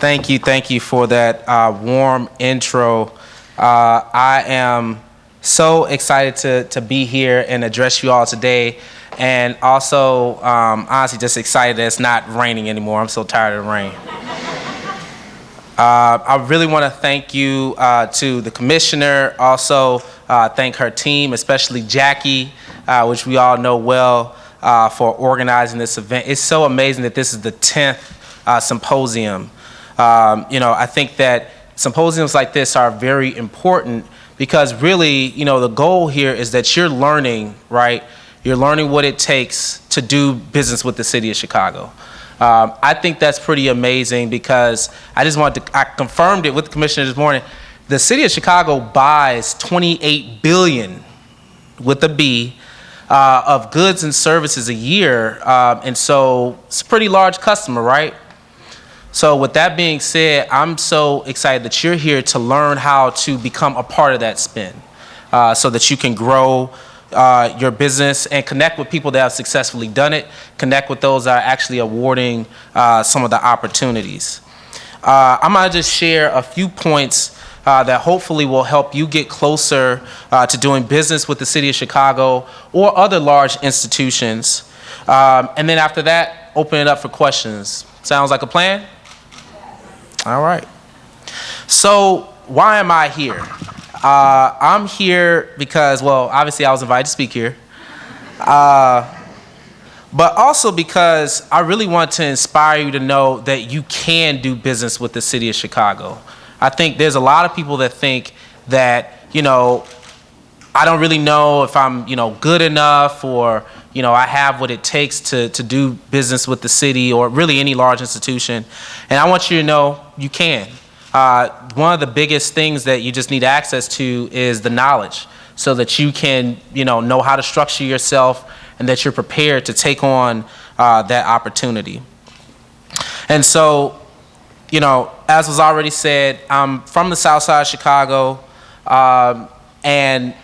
Thank you for that warm intro. I am so excited to be here and address you all today, and also honestly just excited that it's not raining anymore. I'm so tired of the rain. I really want to thank you to the commissioner, also thank her team, especially Jackie, which we all know well, for organizing this event. It's so amazing that this is the 10th symposium. I think that symposiums like this are very important because really, the goal here is that you're learning, right? You're learning what it takes to do business with the city of Chicago. I think that's pretty amazing because I confirmed it with the commissioner this morning. The city of Chicago buys $28 billion with a B of goods and services a year. And so it's a pretty large customer, right? So with that being said, I'm so excited that you're here to learn how to become a part of that spend so that you can grow your business and connect with people that have successfully done it, connect with those that are actually awarding some of the opportunities. I'm gonna just share a few points that hopefully will help you get closer to doing business with the city of Chicago or other large institutions. And then after that, open it up for questions. Sounds like a plan? All right. So why am I here? I'm here because, well, obviously I was invited to speak here, but also because I really want to inspire you to know that you can do business with the city of Chicago. I think there's a lot of people that think that, I don't really know if I'm, good enough or, I have what it takes to do business with the city or really any large institution. And I want you to know you can. One of the biggest things that you just need access to is the knowledge so that you can, know how to structure yourself and that you're prepared to take on that opportunity. And so, as was already said, I'm from the South Side of Chicago, and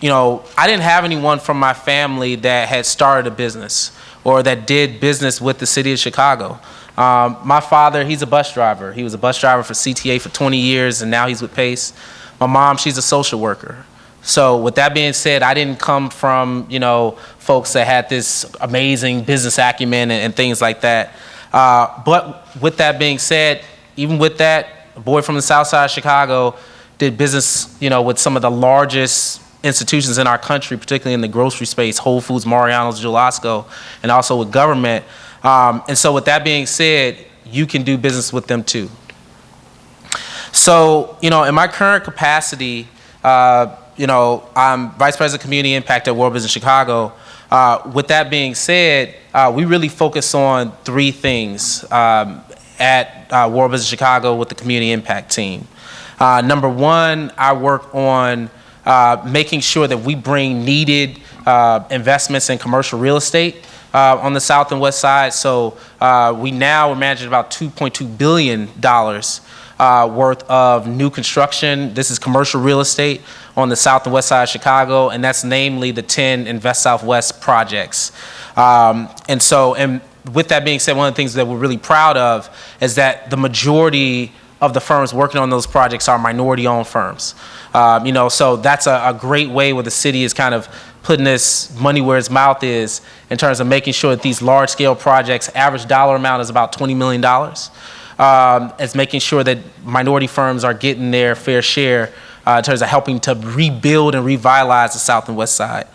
I didn't have anyone from my family that had started a business or that did business with the city of Chicago. My father, he's a bus driver. He was a bus driver for CTA for 20 years, and now he's with Pace. My mom, she's a social worker. So with that being said, I didn't come from, folks that had this amazing business acumen and things like that. But with that being said, even with that, a boy from the South Side of Chicago did business, with some of the largest institutions in our country, particularly in the grocery space, Whole Foods, Mariano's, Jewel-Osco, and also with government. And so with that being said, you can do business with them too. So, in my current capacity, I'm Vice President of Community Impact at World Business Chicago. With that being said, we really focus on three things at World Business Chicago with the Community Impact team. Number one, I work on making sure that we bring needed investments in commercial real estate on the south and west side. So we're managing about $2.2 billion worth of new construction. This is commercial real estate on the south and west side of Chicago, and that's namely the 10 Invest Southwest projects. And with that being said, one of the things that we're really proud of is that the majority of the firms working on those projects are minority-owned firms. So that's a great way where the city is kind of putting this money where its mouth is in terms of making sure that these large-scale projects, average dollar amount is about $20 million. It's making sure that minority firms are getting their fair share in terms of helping to rebuild and revitalize the south and west side.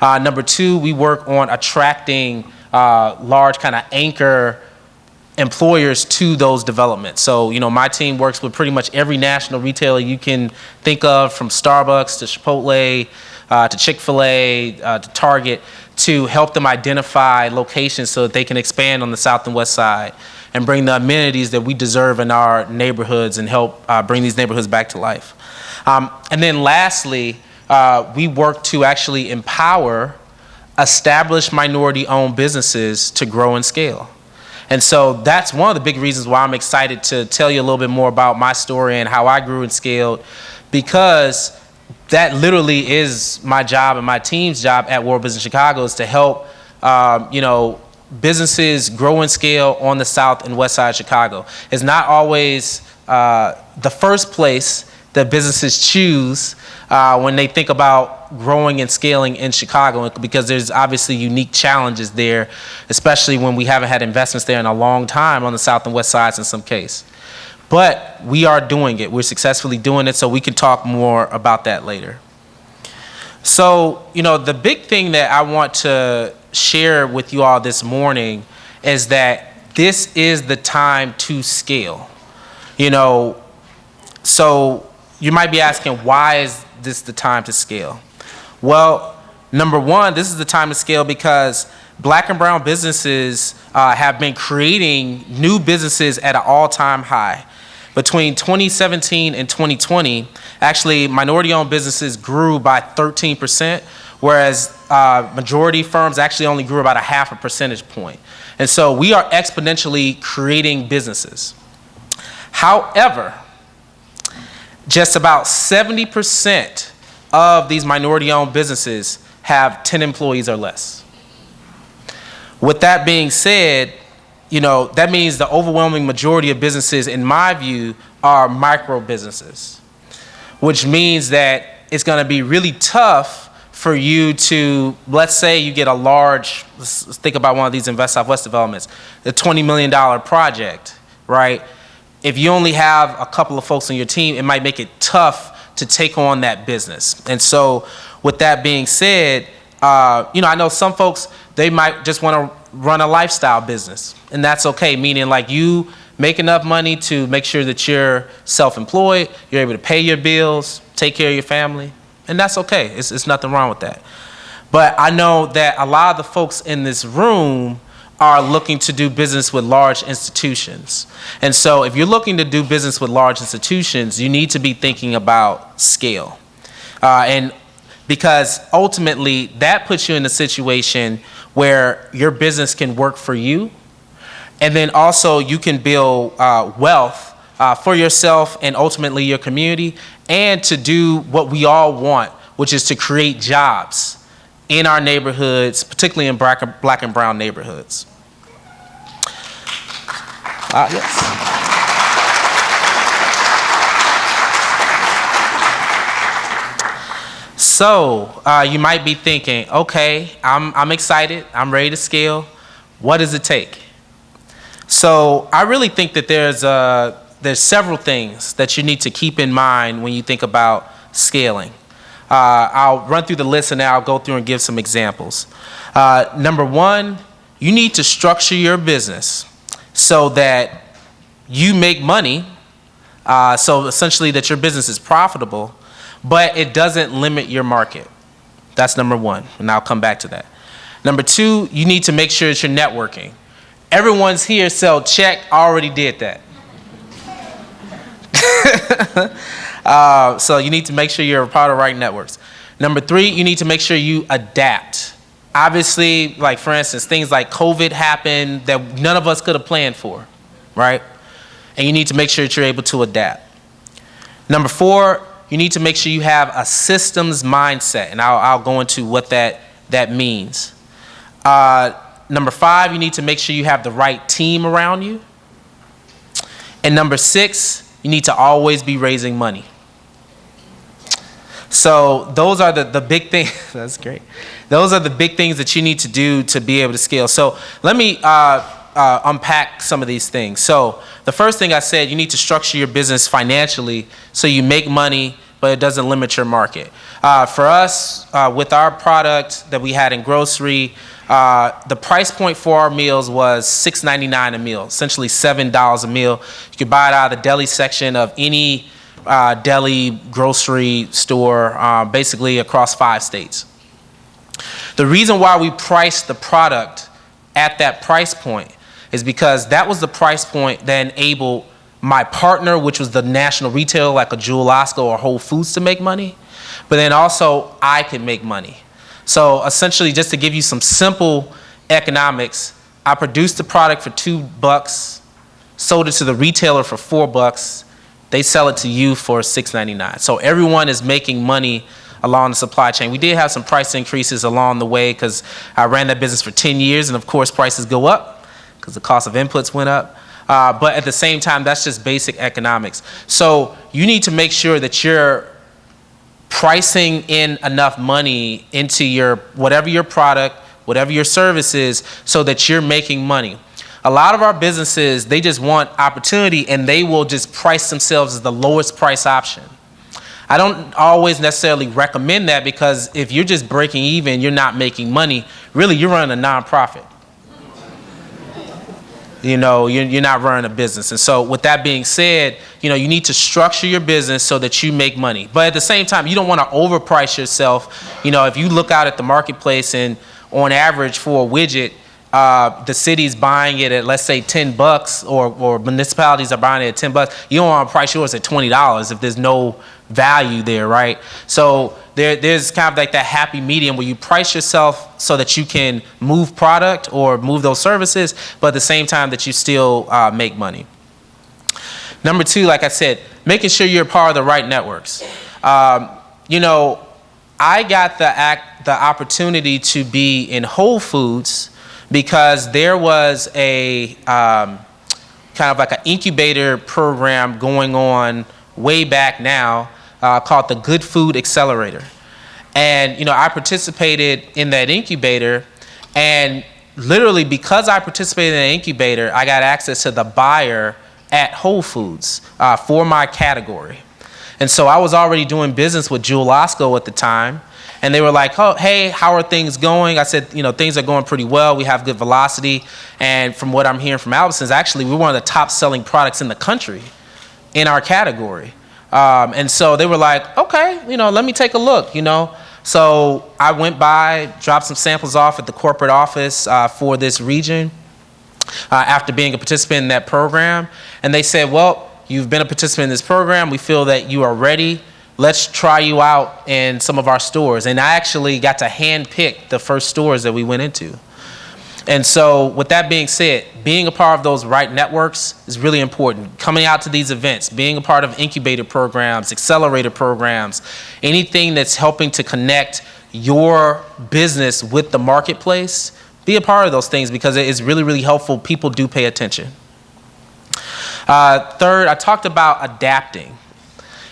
Number two, we work on attracting large kind of anchor employers to those developments. So, my team works with pretty much every national retailer you can think of, from Starbucks to Chipotle, to Chick-fil-A, to Target, to help them identify locations so that they can expand on the south and west side and bring the amenities that we deserve in our neighborhoods and help bring these neighborhoods back to life. And then lastly, we work to actually empower established minority-owned businesses to grow and scale. And so that's one of the big reasons why I'm excited to tell you a little bit more about my story and how I grew and scaled, because that literally is my job and my team's job at World Business Chicago, is to help, businesses grow and scale on the south and west side of Chicago. It's not always the first place that businesses choose when they think about growing and scaling in Chicago, because there's obviously unique challenges there, especially when we haven't had investments there in a long time on the south and west sides in some case. But we are doing it. We're successfully doing it, so we can talk more about that later. So, the big thing that I want to share with you all this morning is that this is the time to scale. So you might be asking, why is this the time to scale? Well, number one, this is the time to scale because Black and brown businesses have been creating new businesses at an all-time high. Between 2017 and 2020, actually, minority-owned businesses grew by 13%, whereas majority firms actually only grew about a half a percentage point. And so we are exponentially creating businesses. However, just about 70% of these minority-owned businesses have 10 employees or less. With that being said, that means the overwhelming majority of businesses, in my view, are micro businesses, which means that it's going to be really tough for you to, let's say you get a large, let's think about one of these Invest Southwest developments, the $20 million project, right? If you only have a couple of folks on your team, it might make it tough to take on that business. And so with that being said, I know some folks, they might just want to run a lifestyle business, and that's okay, meaning like you make enough money to make sure that you're self-employed, you're able to pay your bills, take care of your family, and that's okay. It's nothing wrong with that. But I know that a lot of the folks in this room are looking to do business with large institutions. And so if you're looking to do business with large institutions, you need to be thinking about scale. And because ultimately that puts you in a situation where your business can work for you, and then also you can build wealth for yourself and ultimately your community, and to do what we all want, which is to create jobs in our neighborhoods, particularly in black and brown neighborhoods. Yes. So you might be thinking, okay, I'm excited, I'm ready to scale. What does it take? So I really think that there's several things that you need to keep in mind when you think about scaling. I'll run through the list and then I'll go through and give some examples. Number one, you need to structure your business so that you make money, so essentially that your business is profitable, but it doesn't limit your market. That's number one, and I'll come back to that. Number two, you need to make sure that you're networking. Everyone's here, so check, already did that. So you need to make sure you're a part of right networks. Number three, you need to make sure you adapt. Obviously, like for instance, things like COVID happened that none of us could have planned for, right? And you need to make sure that you're able to adapt. Number four, you need to make sure you have a systems mindset, and I'll go into what that means. Number five, you need to make sure you have the right team around you. And number six, you need to always be raising money. So those are the big things. That's great. Those are the big things that you need to do to be able to scale. So let me unpack some of these things. So the first thing I said, you need to structure your business financially so you make money, but it doesn't limit your market. For us, with our product that we had in grocery, the price point for our meals was $6.99 a meal, essentially $7 a meal. You could buy it out of the deli section of any deli grocery store, basically across 5 states. The reason why we priced the product at that price point is because that was the price point that enabled my partner, which was the national retailer like a Jewel Osco or Whole Foods, to make money, but then also I could make money. So essentially, just to give you some simple economics, I produced the product for $2, sold it to the retailer for $4, they sell it to you for $6.99. So everyone is making money along the supply chain. We did have some price increases along the way because I ran that business for 10 years, and of course prices go up because the cost of inputs went up. But at the same time, that's just basic economics. So you need to make sure that you're pricing in enough money into whatever your product, whatever your service is, so that you're making money. A lot of our businesses, they just want opportunity and they will just price themselves as the lowest price option. I don't always necessarily recommend that, because if you're just breaking even, you're not making money, really you're running a nonprofit. You're not running a business. And so with that being said, you need to structure your business so that you make money. But at the same time, you don't want to overprice yourself. If you look out at the marketplace and on average for a widget, the city's buying it at, let's say, $10, or municipalities are buying it at $10. You don't want to price yours at $20 if there's no value there, right? So there's kind of like that happy medium where you price yourself so that you can move product or move those services, but at the same time that you still make money. Number two, like I said, making sure you're part of the right networks. I got the opportunity to be in Whole Foods because there was a kind of like an incubator program going on way back now called the Good Food Accelerator. And, I participated in that incubator, and literally because I participated in the incubator, I got access to the buyer at Whole Foods for my category. And so I was already doing business with Jewel Osco at the time. And they were like, oh, hey, how are things going? I said, things are going pretty well. We have good velocity. And from what I'm hearing from Albertsons, actually, we're one of the top selling products in the country in our category. And so they were like, okay, let me take a look, So I went by, dropped some samples off at the corporate office for this region after being a participant in that program. And they said, well, you've been a participant in this program. We feel that you are ready. Let's try you out in some of our stores. And I actually got to handpick the first stores that we went into. And so with that being said, being a part of those right networks is really important. Coming out to these events, being a part of incubator programs, accelerator programs, anything that's helping to connect your business with the marketplace, be a part of those things because it is really, really helpful. People do pay attention. Third, I talked about adapting.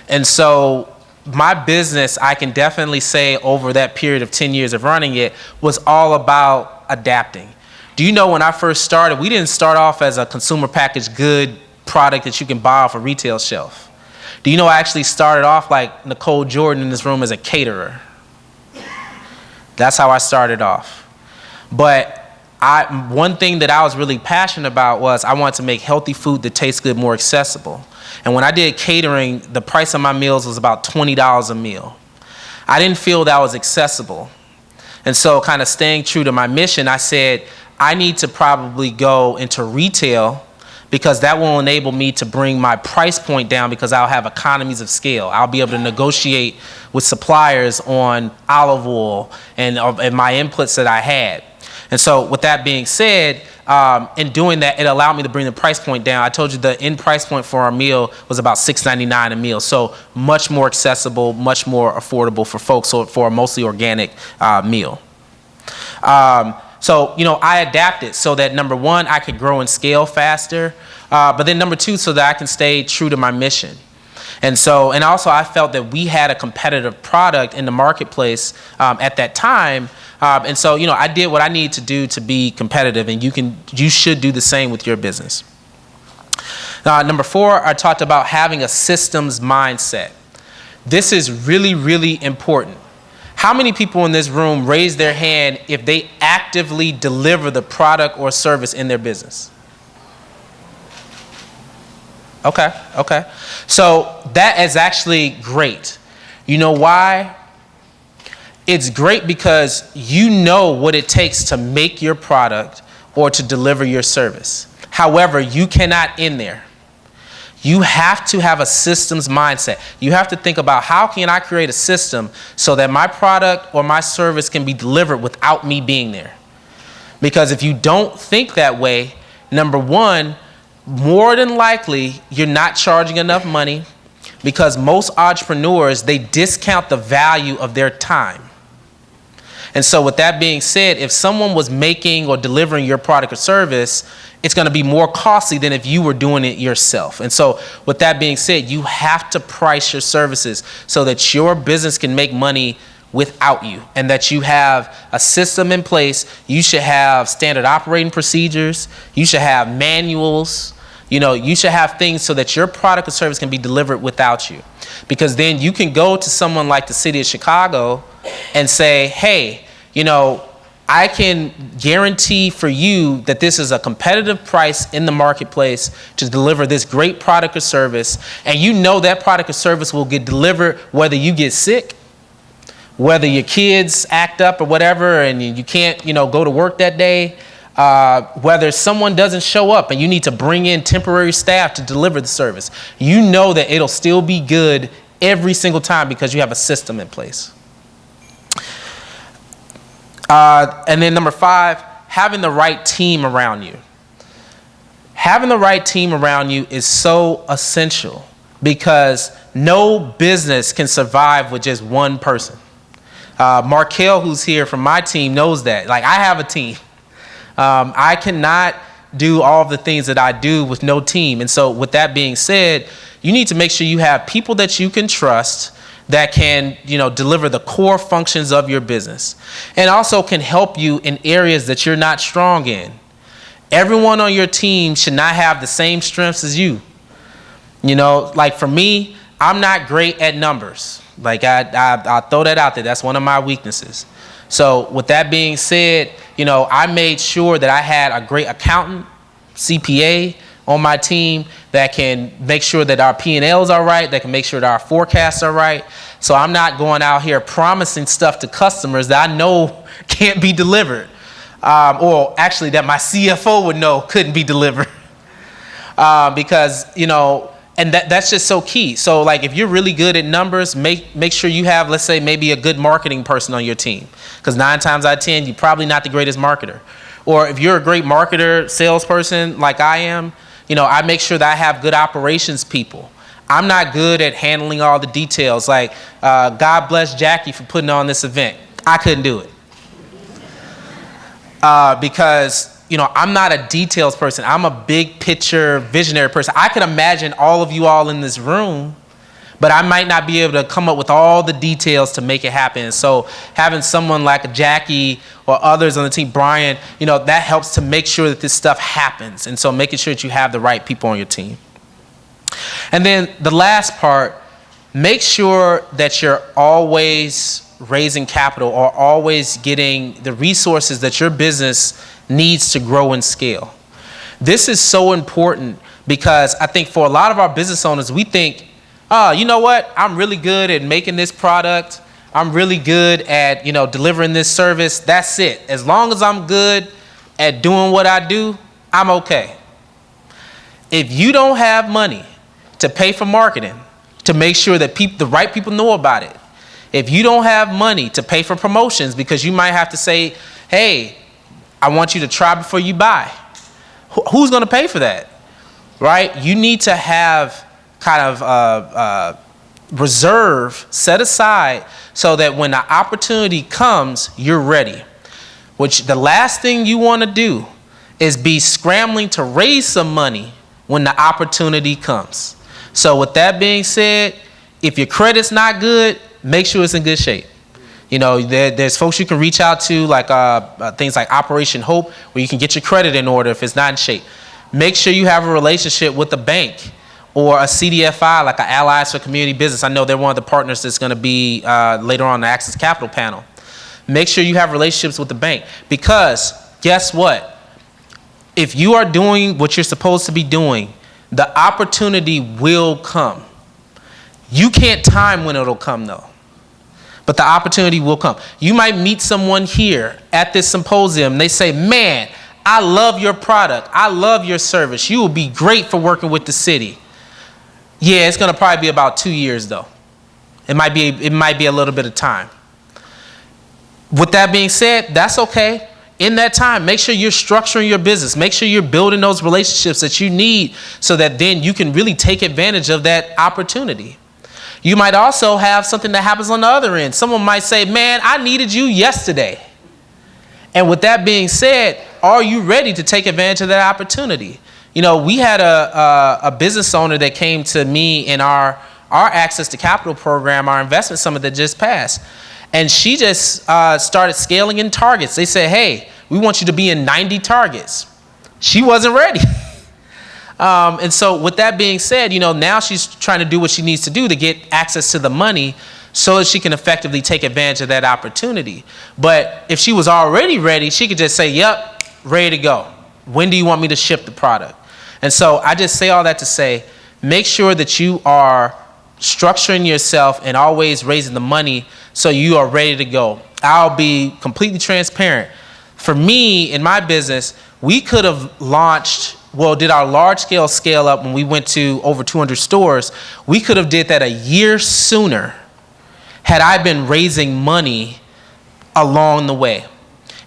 And so my business, I can definitely say over that period of 10 years of running it, was all about adapting. Do you know when I first started, we didn't start off as a consumer packaged good product that you can buy off a retail shelf. Do you know I actually started off like Nicole Jordan in this room as a caterer? That's how I started off. But one thing that I was really passionate about was I wanted to make healthy food that tastes good more accessible. And when I did catering, the price of my meals was about $20 a meal. I didn't feel that was accessible. And so kind of staying true to my mission, I said, I need to probably go into retail because that will enable me to bring my price point down because I'll have economies of scale. I'll be able to negotiate with suppliers on olive oil and my inputs that I had. And so with that being said, in doing that, it allowed me to bring the price point down. I told you the end price point for our meal was about $6.99 a meal. So much more accessible, much more affordable for folks for a mostly organic meal. So, I adapted so that number one, I could grow and scale faster. But then number two, so that I can stay true to my mission. And also I felt that we had a competitive product in the marketplace at that time. And so, I did what I need to do to be competitive, and you should do the same with your business. Number four, I talked about having a systems mindset. This is really, really important. How many people in this room raise their hand if they actively deliver the product or service in their business? Okay. So that is actually great. You know why? It's great because you know what it takes to make your product or to deliver your service. However, you cannot end there. You have to have a systems mindset. You have to think about how can I create a system so that my product or my service can be delivered without me being there. Because if you don't think that way, number one, more than likely, you're not charging enough money. because most entrepreneurs, they discount the value of their time. And so with that being said, if someone was making or delivering your product or service, it's going to be more costly than if you were doing it yourself. And so with that being said, you have to price your services so that your business can make money without you, and that you have a system in place. You should have standard operating procedures. You should have manuals. You should have things so that your product or service can be delivered without you. Because then you can go to someone like the city of Chicago and say, hey, I can guarantee for you that this is a competitive price in the marketplace to deliver this great product or service. And that product or service will get delivered whether you get sick, whether your kids act up or whatever, and you can't, go to work that day, whether someone doesn't show up and you need to bring in temporary staff to deliver the service. That it'll still be good every single time because you have a system in place. And then number 5, having the right team around you. Having the right team around you is so essential because no business can survive with just one person. Markel, who's here from my team, knows that. Like, I have a team. I cannot do all of the things that I do with no team. And so with that being said, you need to make sure you have people that you can trust that can, deliver the core functions of your business, and also can help you in areas that you're not strong in. Everyone on your team should not have the same strengths as you. Like for me, I'm not great at numbers. Like I throw that out there. That's one of my weaknesses. So with that being said, I made sure that I had a great accountant, CPA on my team that can make sure that our P&Ls are right, that can make sure that our forecasts are right. So I'm not going out here promising stuff to customers that I know can't be delivered, or actually that my CFO would know couldn't be delivered, because, and that's just so key. So like if you're really good at numbers, make sure you have, let's say, maybe a good marketing person on your team, because 9 times out of 10, you're probably not the greatest marketer. Or if you're a great marketer, salesperson like I am, I make sure that I have good operations people. I'm not good at handling all the details. Like, God bless Jackie for putting on this event. I couldn't do it. Because, I'm not a details person. I'm a big picture visionary person. I can imagine all of you all in this room, but I might not be able to come up with all the details to make it happen. So having someone like Jackie or others on the team, Brian, that helps to make sure that this stuff happens. And so making sure that you have the right people on your team. And then the last part, make sure that you're always raising capital or always getting the resources that your business needs to grow and scale. This is so important because I think for a lot of our business owners, we think, oh, you know what? I'm really good at making this product. I'm really good at, delivering this service. That's it. As long as I'm good at doing what I do, I'm okay. If you don't have money to pay for marketing, to make sure that the right people know about it, if you don't have money to pay for promotions, because you might have to say, hey, I want you to try before you buy. Who's going to pay for that, right? You need to have kind of reserve set aside so that when the opportunity comes, you're ready. Which the last thing you want to do is be scrambling to raise some money when the opportunity comes. So with that being said, if your credit's not good, make sure it's in good shape. There's folks you can reach out to, like things like Operation Hope, where you can get your credit in order if it's not in shape. Make sure you have a relationship with a bank or a CDFI, like an Allies for Community Business. I know they're one of the partners that's going to be later on the Access Capital panel. Make sure you have relationships with the bank, because guess what? If you are doing what you're supposed to be doing, the opportunity will come. You can't time when it'll come though, but the opportunity will come. You might meet someone here at this symposium. They say, man, I love your product. I love your service. You will be great for working with the city. Yeah, it's going to probably be about 2 years though. It might be a little bit of time. With that being said, that's okay. In that time, make sure you're structuring your business. Make sure you're building those relationships that you need so that then you can really take advantage of that opportunity. You might also have something that happens on the other end. Someone might say, man, I needed you yesterday. And with that being said, are you ready to take advantage of that opportunity? You know, we had a business owner that came to me in our Access to Capital program, our investment summit that just passed. And she just started scaling in targets. They said, hey, we want you to be in 90 targets. She wasn't ready. And so with that being said, you know, now she's trying to do what she needs to do to get access to the money so that she can effectively take advantage of that opportunity. But if she was already ready, she could just say, yep, ready to go. When do you want me to ship the product? And so I just say all that to say, make sure that you are structuring yourself and always raising the money so you are ready to go. I'll be completely transparent. For me, in my business, we could have launched, did our large scale up when we went to over 200 stores. We could have did that a year sooner had I been raising money along the way.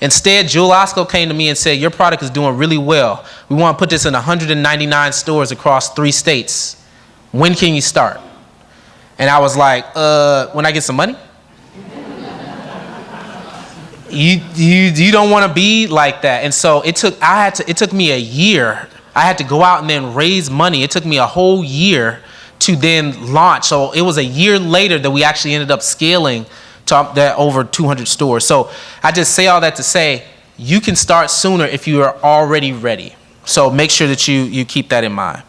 Instead, Jewel Osco came to me and said, your product is doing really well. We want to put this in 199 stores across 3 states. When can you start? And I was like, when I get some money? You don't want to be like that. And so it took me a year. I had to go out and then raise money. It took me a whole year to then launch. So it was a year later that we actually ended up scaling to that over 200 stores. So I just say all that to say, you can start sooner if you are already ready. So make sure that you keep that in mind.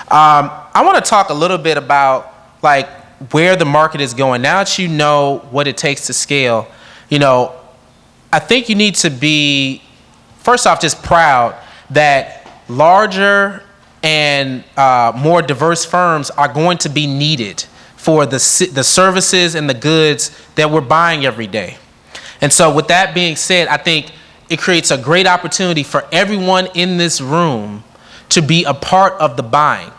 I want to talk a little bit about like where the market is going. Now that you know what it takes to scale, you know, I think you need to be, first off, just proud that larger and more diverse firms are going to be needed for the services and the goods that we're buying every day. And so with that being said, I think it creates a great opportunity for everyone in this room to be a part of the buying.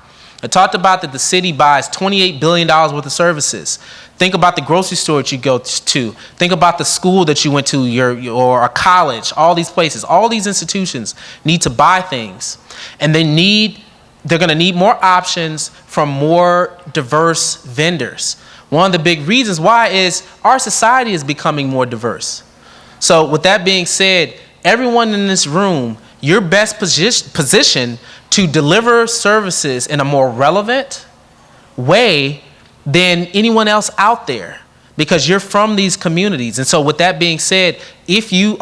I talked about that the city buys $28 billion worth of services. Think about the grocery store that you go to. Think about the school that you went to, or a college, all these places. All these institutions need to buy things. And they're going to need more options from more diverse vendors. One of the big reasons why is our society is becoming more diverse. So with that being said, everyone in this room, you're best positioned to deliver services in a more relevant way than anyone else out there because you're from these communities. And so with that being said, if you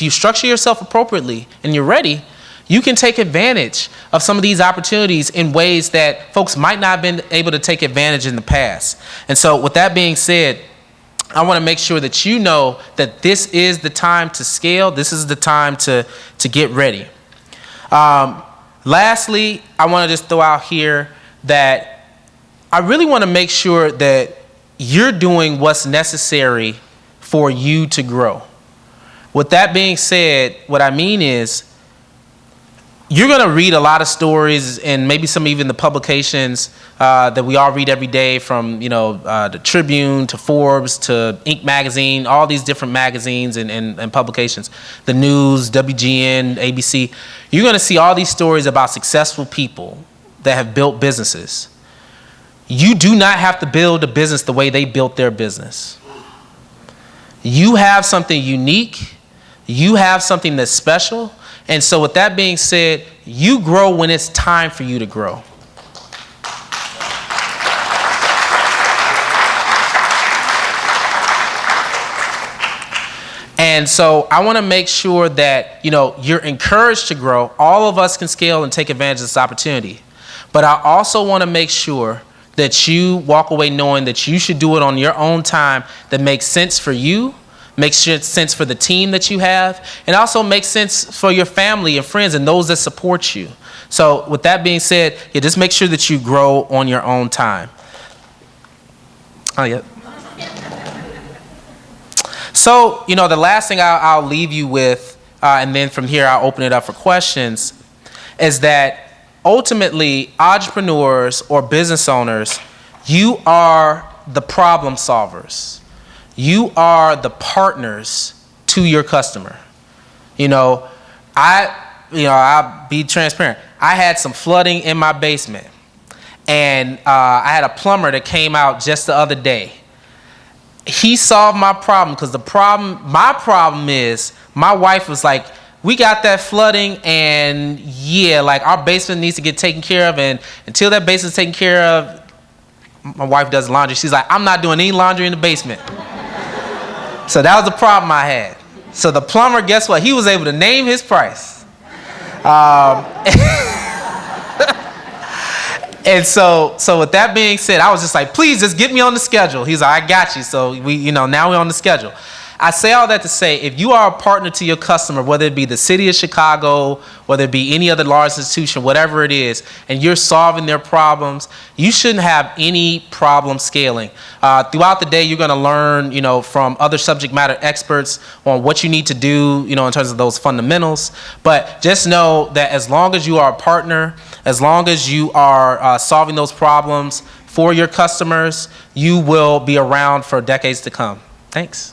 structure yourself appropriately and you're ready, you can take advantage of some of these opportunities in ways that folks might not have been able to take advantage in the past. And so with that being said, I want to make sure that you know that this is the time to scale. This is the time to get ready. Lastly, I want to just throw out here that I really want to make sure that you're doing what's necessary for you to grow. With that being said, what I mean is you're going to read a lot of stories and maybe some even the publications that we all read every day from, the Tribune to Forbes to Inc. magazine, all these different magazines and publications, the news, WGN, ABC. You're going to see all these stories about successful people that have built businesses. You do not have to build a business the way they built their business. You have something unique. You have something that's special. And so with that being said, you grow when it's time for you to grow. And so I want to make sure that, you're encouraged to grow. All of us can scale and take advantage of this opportunity. But I also want to make sure that you walk away knowing that you should do it on your own time that makes sense for you, makes sense for the team that you have, and also makes sense for your family and friends and those that support you. So with that being said, just make sure that you grow on your own time. Oh, yeah. So, the last thing I'll leave you with, and then from here I'll open it up for questions, is that ultimately entrepreneurs or business owners, you are the problem solvers. You are the partners to your customer. I'll be transparent. I had some flooding in my basement. And I had a plumber that came out just the other day. He solved my problem because my problem is my wife was like, we got that flooding and yeah, like our basement needs to get taken care of, and until that basement's taken care of, my wife does laundry. She's like, I'm not doing any laundry in the basement. So that was the problem I had. So the plumber, guess what? He was able to name his price. And so with that being said, I was just like, please just get me on the schedule. He's like, I got you. So now we're on the schedule. I say all that to say, if you are a partner to your customer, whether it be the city of Chicago, whether it be any other large institution, whatever it is, and you're solving their problems, you shouldn't have any problem scaling. Throughout the day, you're going to learn, from other subject matter experts on what you need to do, in terms of those fundamentals. But just know that as long as you are a partner, as long as you are solving those problems for your customers, you will be around for decades to come. Thanks.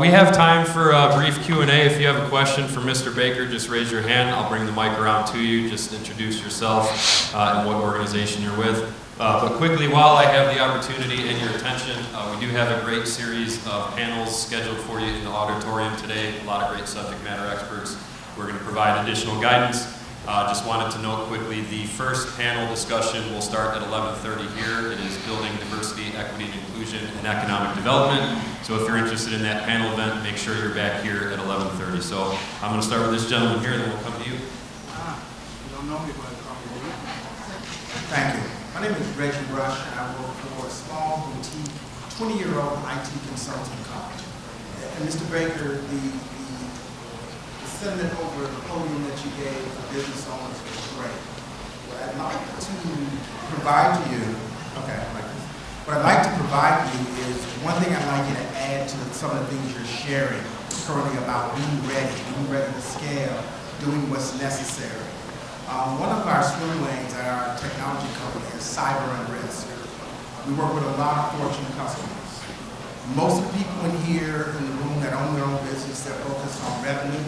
We have time for a brief Q&A. If you have a question for Mr. Baker, just raise your hand. I'll bring the mic around to you. Just introduce yourself and what organization you're with. But quickly, while I have the opportunity and your attention, we do have a great series of panels scheduled for you in the auditorium today. A lot of great subject matter experts. We're going to provide additional guidance. Just wanted to note quickly, the first panel discussion will start at 11:30 here. It is Building Diversity, Equity, and Inclusion in Economic Development. So if you're interested in that panel event, make sure you're back here at 11:30. So I'm going to start with this gentleman here, and then we'll come to you. You don't know me, but thank you. My name is Reggie Rush, and I work for a small boutique 20-year-old IT consulting company. And Mr. Baker, the sentiment over the podium that you gave for business owners was great. What I'd like to provide to you, what I'd like to provide to you is one thing I'd like you to add to some of the things you're sharing currently about being ready to scale, doing what's necessary. One of our swim lanes at our technology company is cyber and risk. We work with a lot of Fortune customers. Most of the people in here in the room that own their own business, that focus on revenue,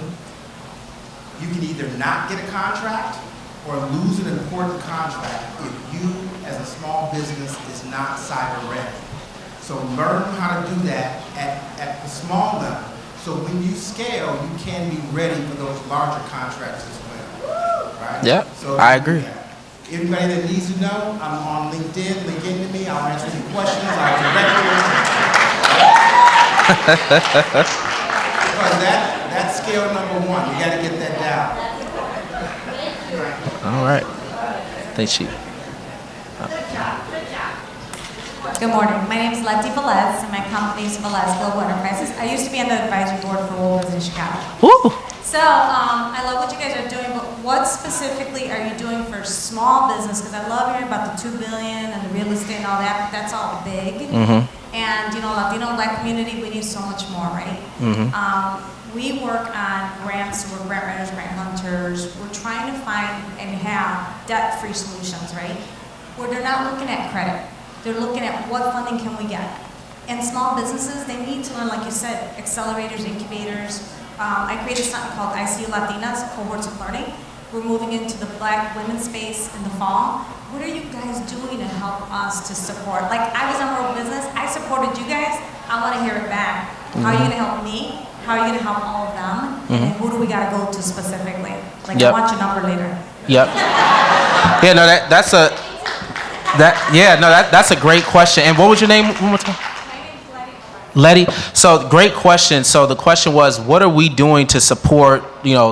you can either not get a contract or lose an important contract if you, as a small business, is not cyber ready. So learn how to do that at the small level. So when you scale, you can be ready for those larger contracts as well. Right? Yeah, so I agree. Everybody that needs to know, I'm on LinkedIn. Link into me. I'll answer any questions. I'll direct you. Because that's scale number one. You got to get that down. All right. Thanks, Chief. Good morning. My name is Letty Velez, and my company is Velez Global Enterprises. I used to be on the advisory board for Woolworths in Chicago. Woo! So I love what you guys are doing, but what specifically are you doing for small business? Because I love hearing about the $2 billion and the real estate and all that. That's all big. Mm-hmm. And Latino Black community, we need so much more, right? Mm-hmm. We work on grants. We're grant writers, grant hunters. We're trying to find and have debt-free solutions, right? Where they're not looking at credit. They're looking at what funding can we get. And small businesses, they need to learn, like you said, accelerators, incubators. I created something called ICU Latinas, Cohorts of Learning. We're moving into the Black women's space in the fall. What are you guys doing to help us to support? Like, I was in World Business, I supported you guys, I want to hear it back. Mm-hmm. How are you going to help me? How are you going to help all of them? Mm-hmm. And who do we got to go to specifically? Like, I want your number later. Yep. Yeah, no, that's a great question. And what was your name one more time? Letty. So great question. So the question was, what are we doing to support,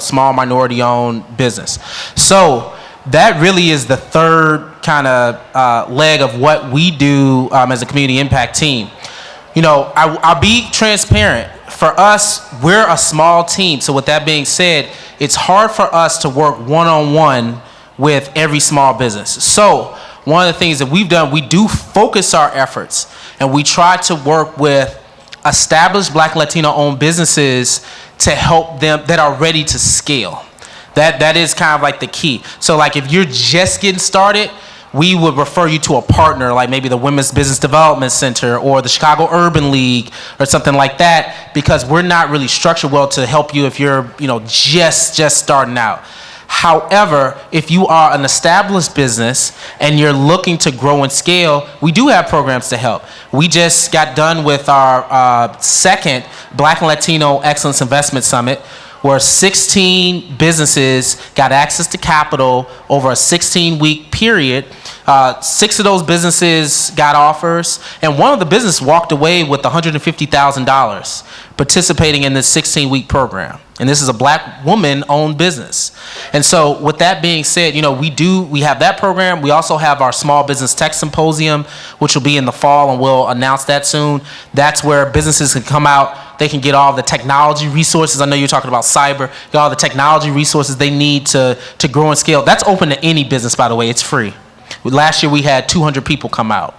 small minority-owned business? So that really is the third kind of leg of what we do as a community impact team. I'll be transparent. For us, we're a small team. So with that being said, it's hard for us to work one-on-one with every small business. So one of the things that we've done, we do focus our efforts, and we try to work with established Black Latino-owned businesses to help them that are ready to scale. That is kind of like the key. So like if you're just getting started, we would refer you to a partner, like maybe the Women's Business Development Center or the Chicago Urban League or something like that, because we're not really structured well to help you if you're, just starting out. However, if you are an established business and you're looking to grow and scale, we do have programs to help. We just got done with our second Black and Latino Excellence Investment Summit, where 16 businesses got access to capital over a 16-week period. 6 of those businesses got offers, and one of the businesses walked away with $150,000 participating in this 16-week program. And this is a Black woman-owned business. And so with that being said, we have that program. We also have our Small Business Tech Symposium, which will be in the fall, and we'll announce that soon. That's where businesses can come out. They can get all the technology resources. I know you're talking about cyber. Get all the technology resources they need to grow and scale. That's open to any business, by the way. It's free. Last year, we had 200 people come out.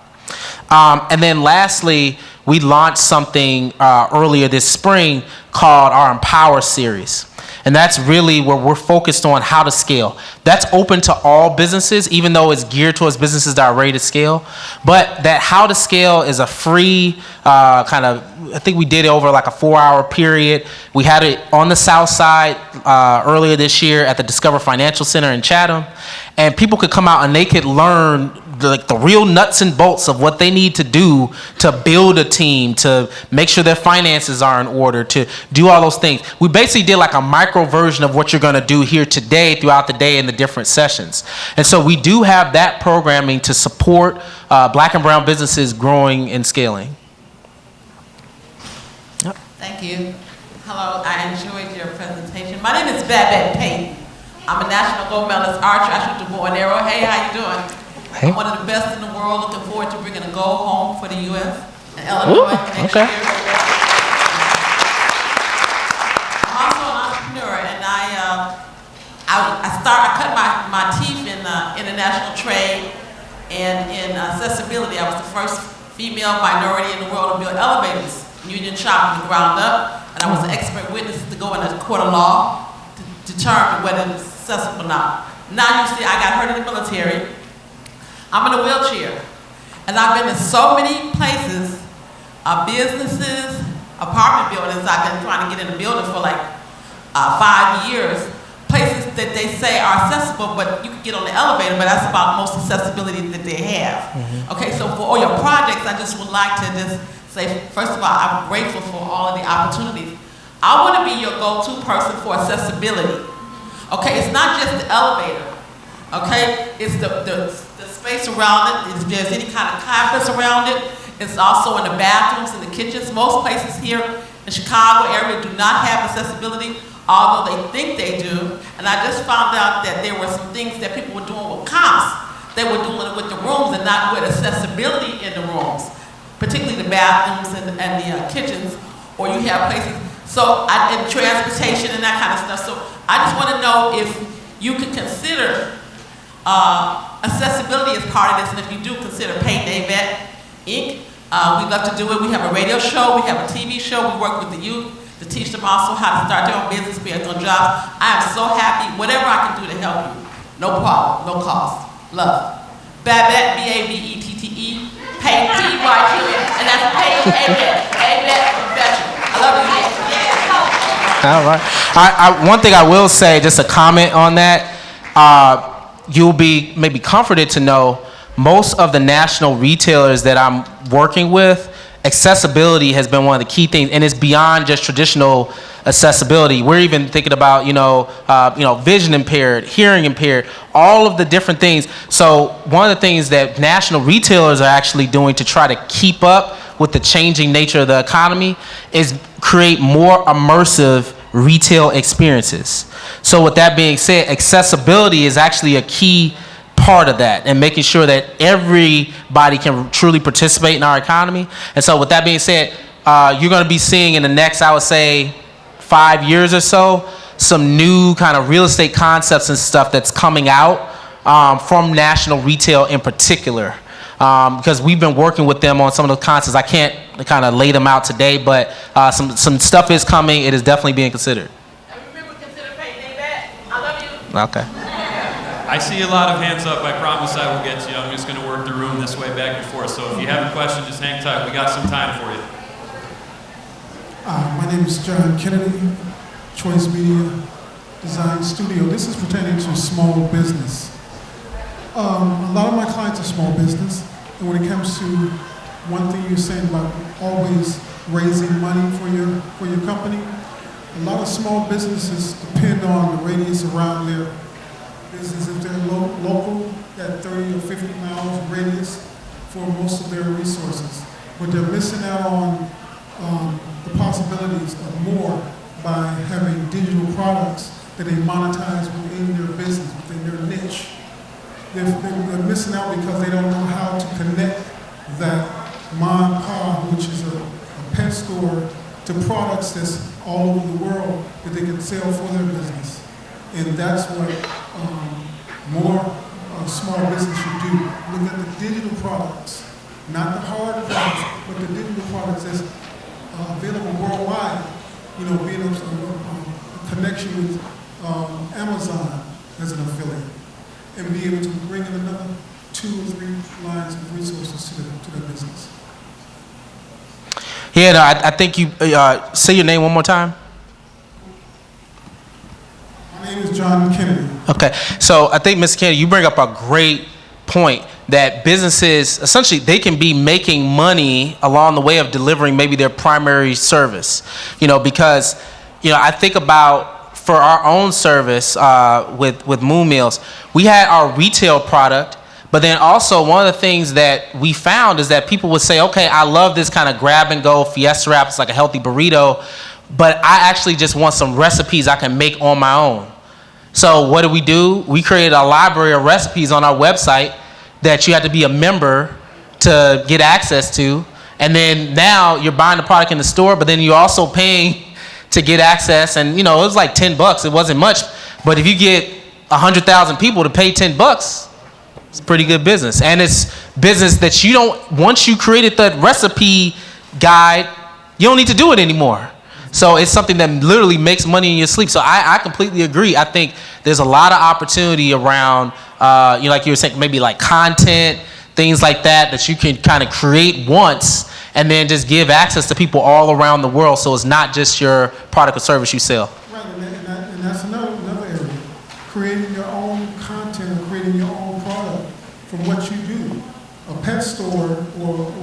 And then lastly, we launched something earlier this spring called our Empower series. And that's really where we're focused on how to scale. That's open to all businesses, even though it's geared towards businesses that are ready to scale. But that how to scale is a free I think we did it over like a 4-hour period. We had it on the South Side earlier this year at the Discover Financial Center in Chatham. And people could come out and they could learn the real nuts and bolts of what they need to do to build a team, to make sure their finances are in order, to do all those things. We basically did like a micro version of what you're going to do here today throughout the day in the different sessions. And so we do have that programming to support Black and brown businesses growing and scaling. Yep. Thank you. Hello, I enjoyed your presentation. My name is Babette Payton. I'm a national gold medalist archer. I shoot the bow and arrow. Hey, how you doing? Hey. I'm one of the best in the world. Looking forward to bringing a gold home for the U.S. and Illinois next year. I'm also an entrepreneur, and I cut my teeth in international trade and in accessibility. I was the first female minority in the world to build elevators, union shop from the ground up, and I was an expert witness to go in a court of law to determine whether it's accessible or not. Now you see, I got hurt in the military. I'm in a wheelchair, and I've been to so many places, businesses, apartment buildings. I've been trying to get in a building for like 5 years. Places that they say are accessible, but you can get on the elevator, but that's about most accessibility that they have. Mm-hmm. Okay, so for all your projects, I just would like to just say, first of all, I'm grateful for all of the opportunities. I want to be your go-to person for accessibility. Okay, it's not just the elevator. Okay, it's the space around it. If there's any kind of carpets around it, it's also in the bathrooms, in the kitchens. Most places here in Chicago area do not have accessibility, although they think they do. And I just found out that there were some things that people were doing with comps. They were doing it with the rooms and not with accessibility in the rooms, particularly the bathrooms and the kitchens, or you have places. So, and transportation and that kind of stuff. So I just want to know if you could consider accessibility as part of this, and if you do consider Payton Avett Inc., we'd love to do it. We have a radio show, we have a TV show, we work with the youth to teach them also how to start their own business, be on jobs. I am so happy, whatever I can do to help you. No problem, no cost. Love. Babette, B-A-B-E-T-T-E, Payton, T-Y-T-N, and that's Payton Avett, Avett Professional. I love you. All right. One thing I will say, just a comment on that, you'll be maybe comforted to know most of the national retailers that I'm working with, accessibility has been one of the key things, and it's beyond just traditional accessibility. We're even thinking about, vision impaired, hearing impaired, all of the different things. So one of the things that national retailers are actually doing to try to keep up with the changing nature of the economy is create more immersive retail experiences. So with that being said, accessibility is actually a key part of that, and making sure that everybody can truly participate in our economy. And so with that being said, you're going to be seeing in the next, I would say, 5 years or so, some new kind of real estate concepts and stuff that's coming out from national retail in particular. Because we've been working with them on some of those concepts. I can't kind of lay them out today, but some stuff is coming. It is definitely being considered. And remember, consider Payton Avett. I love you. Okay. I see a lot of hands up. I promise I will get you. I'm just going to work the room this way back and forth. So if you have a question, just hang tight. We got some time for you. My name is John Kennedy, Choice Media Design Studio. This is pertaining to small business. A lot of my clients are small business, and when it comes to one thing you're saying about always raising money for your company, a lot of small businesses depend on the radius around their business. If they're local, that 30 or 50 miles radius for most of their resources. But they're missing out on the possibilities of more by having digital products that they monetize within their business, within their niche. They're missing out because they don't know how to connect that mom and pop, which is a pet store, to products that's all over the world that they can sell for their business. And that's what more small business should do. Look at the digital products, not the hard products, but the digital products that's available worldwide. You know, being a connection with Amazon as an affiliate, and be able to bring in another 2 or 3 lines of resources to their business. Yeah, no, I think you say your name one more time. My name is John Kennedy. Okay, so I think, Mr. Kennedy, you bring up a great point that businesses, essentially, they can be making money along the way of delivering maybe their primary service. You know, because, you know, I think about for our own service with Moon Meals, we had our retail product. But then also one of the things that we found is that people would say, okay, I love this kind of grab and go Fiesta wrap. It's like a healthy burrito, but I actually just want some recipes I can make on my own. So what do? We created a library of recipes on our website that you have to be a member to get access to. And then now you're buying the product in the store, but then you're also paying to get access. And you know, it was like $10. It wasn't much, but if you get 100,000 people to pay $10, it's pretty good business. And it's business that you don't, once you created the recipe guide, you don't need to do it anymore. So it's something that literally makes money in your sleep. So I completely agree. I think there's a lot of opportunity around, you know, like you were saying, maybe like content, things like that you can kind of create once and then just give access to people all around the world. So it's not just your product or service you sell. Right, and that's another area. Creating your own content or creating your own product from what you do. A pet store or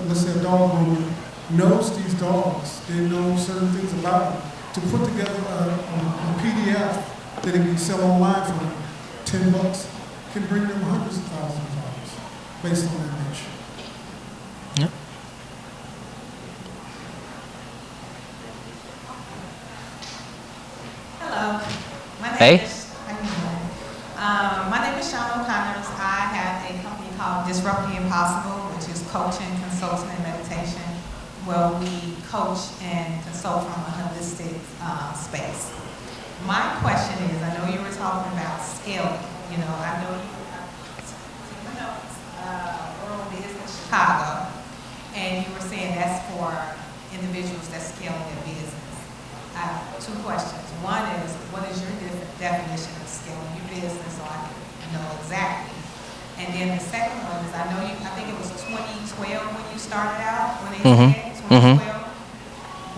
let's say a dog groomer knows these dogs. They know certain things about them. To put together a PDF that they can sell online for $10 can bring them hundreds of thousands of dollars based on that niche. Yep. Hello. My name is Sean O'Connors. I have a company called Disrupt the Impossible, which is coaching, consulting, and meditation, where we coach and consult from a holistic space. My question is, I know you were talking about scaling. You know, I know you World Business Chicago, and you were saying that's for individuals that's scaling their business. I have 2 questions. One is, what is your definition of scaling your business, so I can know exactly? And then the second one is, I think it was 2012 when you started out, when they said 2012.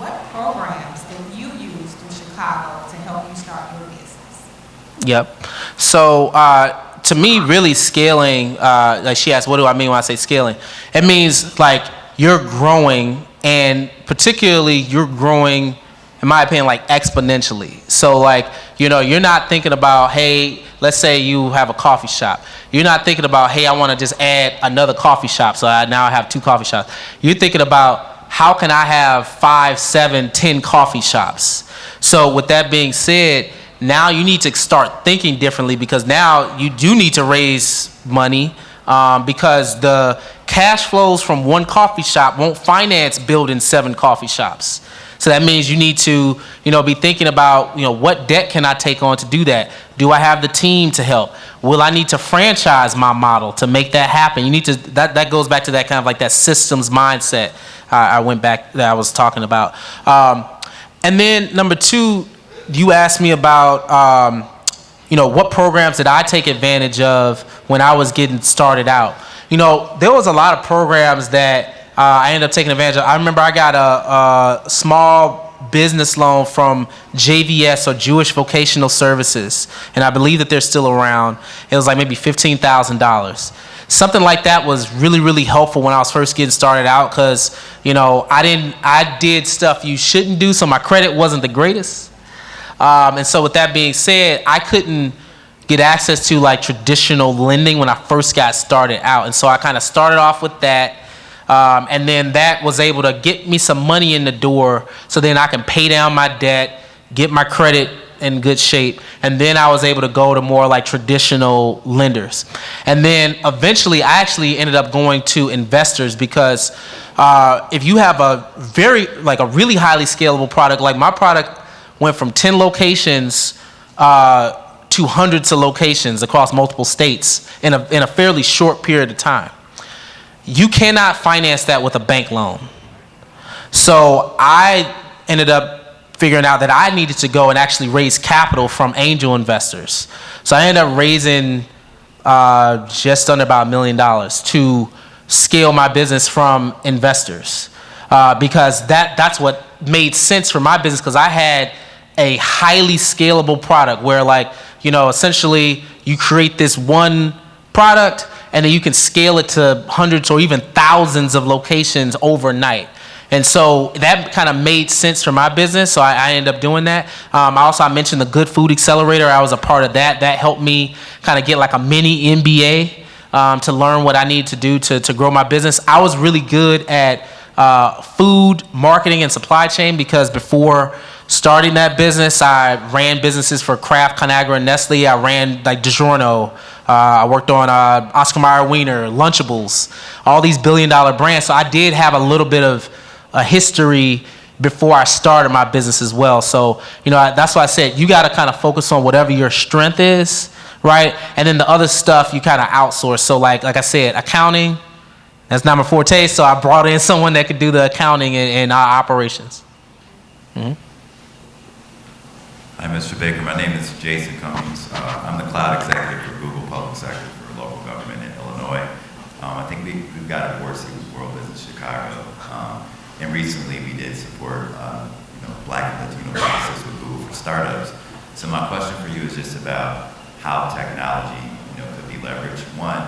What programs did you use through Chicago to help you start your business? Yep. So to me, really scaling, like she asked, what do I mean when I say scaling? It means like you're growing, and particularly you're growing, in my opinion, like exponentially. So like, you know, you're not thinking about, hey, let's say you have a coffee shop. You're not thinking about, hey, I want to just add another coffee shop, so now I have 2 coffee shops. You're thinking about, how can I have 5, 7, 10 coffee shops? So with that being said, now you need to start thinking differently, because now you do need to raise money, because the cash flows from one coffee shop won't finance building 7 coffee shops. So that means you need to, you know, be thinking about, you know, what debt can I take on to do that? Do I have the team to help? Will I need to franchise my model to make that happen? You need to, that goes back to that kind of like that systems mindset I went back that I was talking about. And then number 2, you asked me about what programs did I take advantage of when I was getting started out? There was a lot of programs that I ended up taking advantage of. I remember I got a small business loan from JVS, or Jewish Vocational Services, and I believe that they're still around. It was like maybe $15,000. Something like that was really, really helpful when I was first getting started out, because I did stuff you shouldn't do, so my credit wasn't the greatest. And so with that being said, I couldn't get access to like traditional lending when I first got started out. And so I kind of started off with that. And then that was able to get me some money in the door, so then I can pay down my debt, get my credit in good shape. And then I was able to go to more like traditional lenders. And then eventually I actually ended up going to investors, because if you have a really highly scalable product, like my product went from 10 locations to hundreds of locations across multiple states in a fairly short period of time. You cannot finance that with a bank loan. So I ended up figuring out that I needed to go and actually raise capital from angel investors. So I ended up raising just under about $1 million to scale my business from investors, because that's what made sense for my business, because I had a highly scalable product where essentially you create this one product and then you can scale it to hundreds or even thousands of locations overnight. And so that kind of made sense for my business, so I ended up doing that. I mentioned the Good Food Accelerator. I was a part of that. That helped me kind of get like a mini MBA to learn what I need to do to grow my business. I was really good at food marketing and supply chain, because before starting that business, I ran businesses for Kraft, Conagra, and Nestle. I ran like DiGiorno. I worked on Oscar Mayer Wiener, Lunchables, all these billion-dollar brands. So I did have a little bit of a history before I started my business as well. So, that's why I said you got to kind of focus on whatever your strength is, right? And then the other stuff you kind of outsource. So like I said, accounting, that's not my forte. So I brought in someone that could do the accounting and our operations. Mm-hmm. Hi, Mr. Baker. My name is Jason Cummings. I'm the cloud executive for Google Public Sector for local government in Illinois. I think we've got a board seat with World Business Chicago. And recently we did support Black and Latino businesses with Google for Startups. So my question for you is just about how technology could be leveraged. One,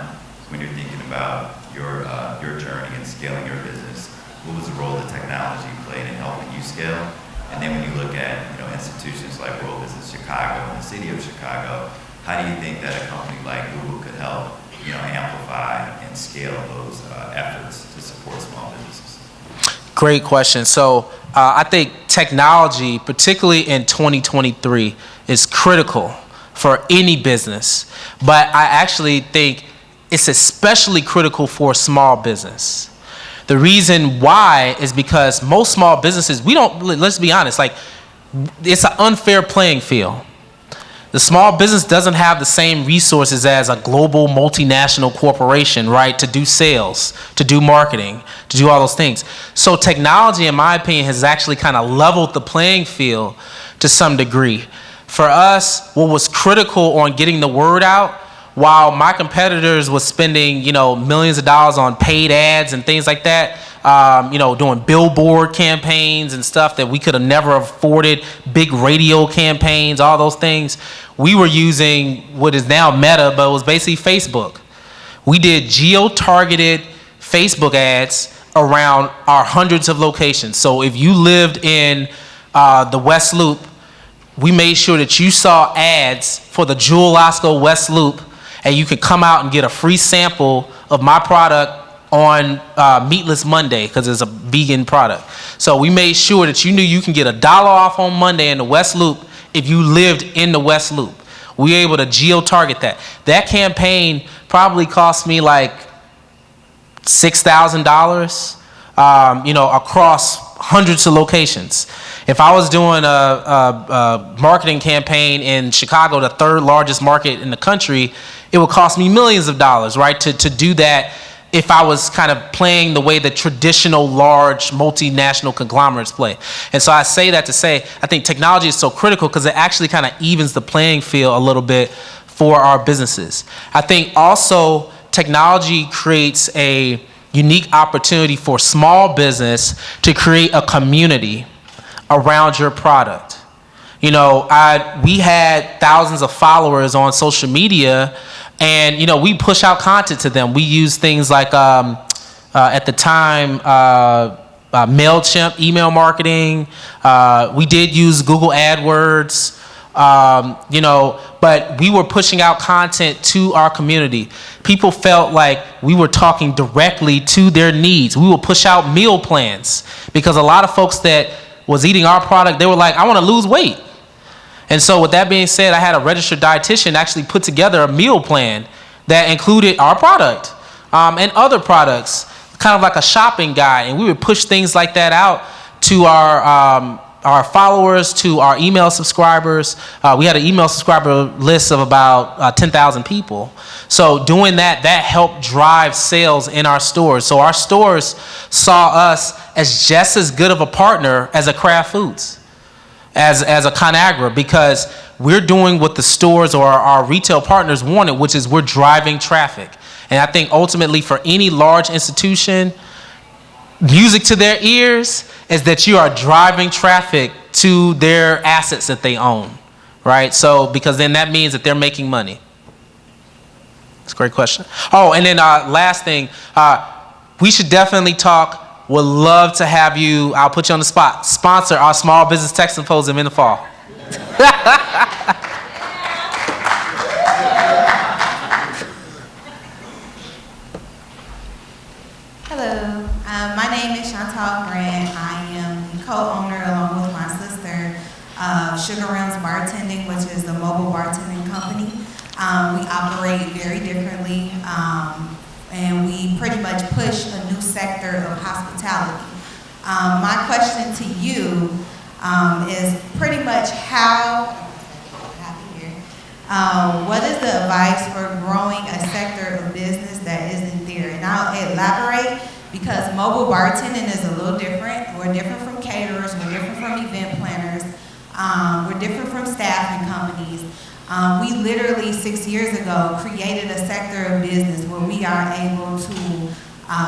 when you're thinking about your journey and scaling your business, what was the role that technology played in helping you scale? And then when you look at institutions like World Business Chicago and the city of Chicago, how do you think that a company like Google could help amplify and scale those efforts to support small businesses? Great question. So I think technology, particularly in 2023, is critical for any business. But I actually think it's especially critical for small business. The reason why is because most small businesses, let's be honest, it's an unfair playing field. The small business doesn't have the same resources as a global multinational corporation, right? To do sales, to do marketing, to do all those things. So technology, in my opinion, has actually kind of leveled the playing field to some degree. For us, what was critical on getting the word out, while my competitors was spending, millions of dollars on paid ads and things like that, doing billboard campaigns and stuff that we could have never afforded, big radio campaigns, all those things, we were using what is now Meta, but it was basically Facebook. We did geo-targeted Facebook ads around our hundreds of locations. So if you lived in the West Loop, we made sure that you saw ads for the Jewel Osco West Loop, and you could come out and get a free sample of my product on Meatless Monday, because it's a vegan product. So we made sure that you knew you can get $1 off on Monday in the West Loop if you lived in the West Loop. We were able to geo-target that. That campaign probably cost me like $6,000, across hundreds of locations. If I was doing a marketing campaign in Chicago, the third largest market in the country, it would cost me millions of dollars, right, to do that if I was kind of playing the way the traditional large multinational conglomerates play. And so I say that to say, I think technology is so critical because it actually kind of evens the playing field a little bit for our businesses. I think also technology creates a unique opportunity for small business to create a community around your product. You know, we had thousands of followers on social media, and, you know, we push out content to them. We use things like, at the time, MailChimp, email marketing. We did use Google AdWords, you know, but we were pushing out content to our community. People felt like we were talking directly to their needs. We would push out meal plans because a lot of folks that was eating our product, they were like, I want to lose weight. And so with that being said, I had a registered dietitian actually put together a meal plan that included our product and other products, kind of like a shopping guide. And we would push things like that out to our followers, to our email subscribers. We had an email subscriber list of about 10,000 people. So doing that helped drive sales in our stores. So our stores saw us as just as good of a partner as a Kraft Foods, as a ConAgra, because we're doing what the stores or our retail partners wanted, which is we're driving traffic. And I think ultimately for any large institution, music to their ears is that you are driving traffic to their assets that they own, right? So, because then that means that they're making money. That's a great question. Oh, and then last thing, we should definitely talk. Would love to have you, I'll put you on the spot, sponsor our Small Business Tech Symposium in the fall. Hello, my name is Chantal Grant. I am the co-owner along with my sister of Sugar Realms Bartending, which is a mobile bartending company. We operate very differently. And we pretty much push a new sector of hospitality. My question to you is pretty much what is the advice for growing a sector of business that isn't there? And I'll elaborate because mobile bartending is a little different. We're different from caterers, we're different from event planners, we're different from staffing companies. We literally 6 years ago created a sector of business where we are able to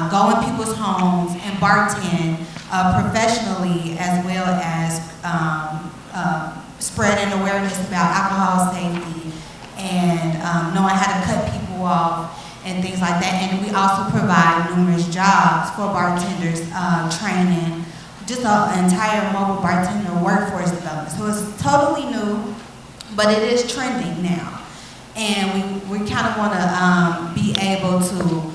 go in people's homes and bartend professionally, as well as spreading awareness about alcohol safety and knowing how to cut people off and things like that. And we also provide numerous jobs for bartenders, training, just an entire mobile bartender workforce development. So it's totally new, but it is trending now. And we kind of want to be able to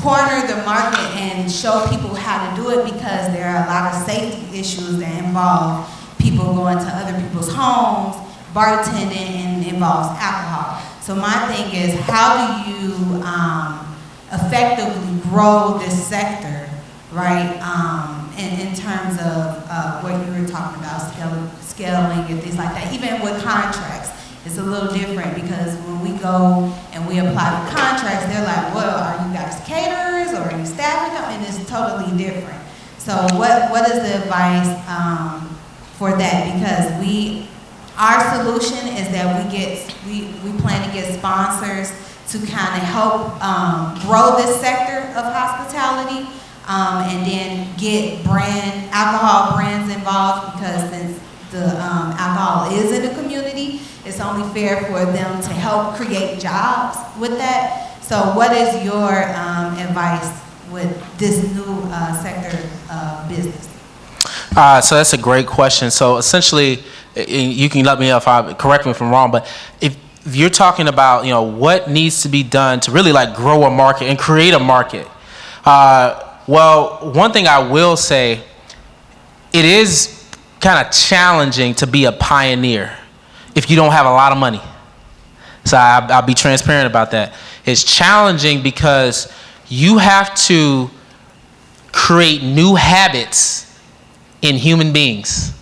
corner the market and show people how to do it, because there are a lot of safety issues that involve people going to other people's homes, bartending, and involves alcohol. So my thing is, how do you effectively grow this sector, right? In terms of what you were talking about, scaling and things like that. Even with contracts, it's a little different, because when we go and we apply for contracts, they're like, well, are you guys caterers or are you staffing? And it's totally different. So what is the advice for that? Because our solution is that we plan to get sponsors to kind of help grow this sector of hospitality, and then get alcohol brands involved, because since the alcohol is in the community, it's only fair for them to help create jobs with that. So what is your advice with this new sector of business? So that's a great question. So essentially, you can let me know correct me if I'm wrong, but if you're talking about, what needs to be done to really like grow a market and create a market, well, one thing I will say, it is kind of challenging to be a pioneer if you don't have a lot of money. So I'll be transparent about that. It's challenging because you have to create new habits in human beings.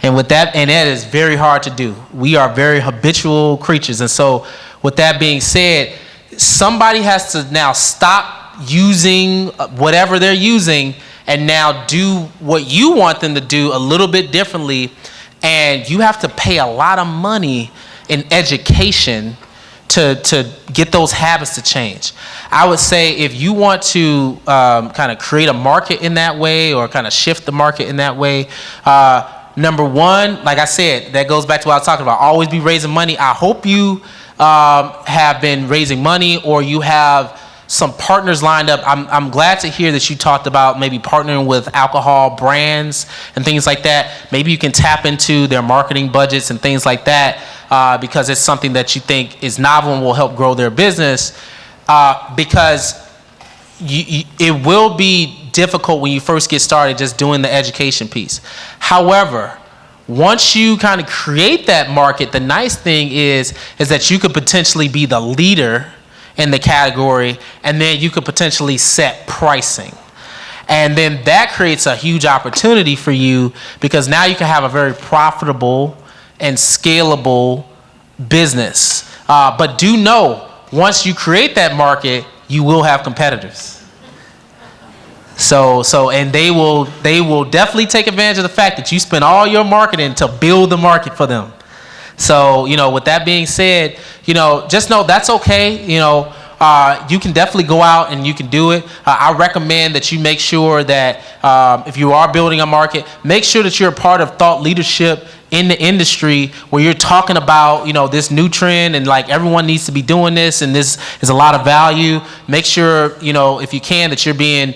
And that is very hard to do. We are very habitual creatures. And so with that being said, somebody has to now stop using whatever they're using and now do what you want them to do a little bit differently. And you have to pay a lot of money in education to get those habits to change. I would say if you want to kind of create a market in that way or kind of shift the market in that way, number one, like I said, that goes back to what I was talking about, always be raising money. I hope you have been raising money or you have some partners lined up. I'm glad to hear that you talked about maybe partnering with alcohol brands and things like that. Maybe you can tap into their marketing budgets and things like that because it's something that you think is novel and will help grow their business because it will be difficult when you first get started just doing the education piece. However, once you kind of create that market, the nice thing is that you could potentially be the leader in the category, and then you could potentially set pricing. And then that creates a huge opportunity for you because now you can have a very profitable and scalable business. But do know, once you create that market, you will have competitors. And they will definitely take advantage of the fact that you spend all your marketing to build the market for them. So, with that being said, just know that's okay. You can definitely go out and you can do it. I recommend that you make sure that if you are building a market, make sure that you're a part of thought leadership in the industry where you're talking about, this new trend and like everyone needs to be doing this and this is a lot of value. Make sure, if you can, that you're being,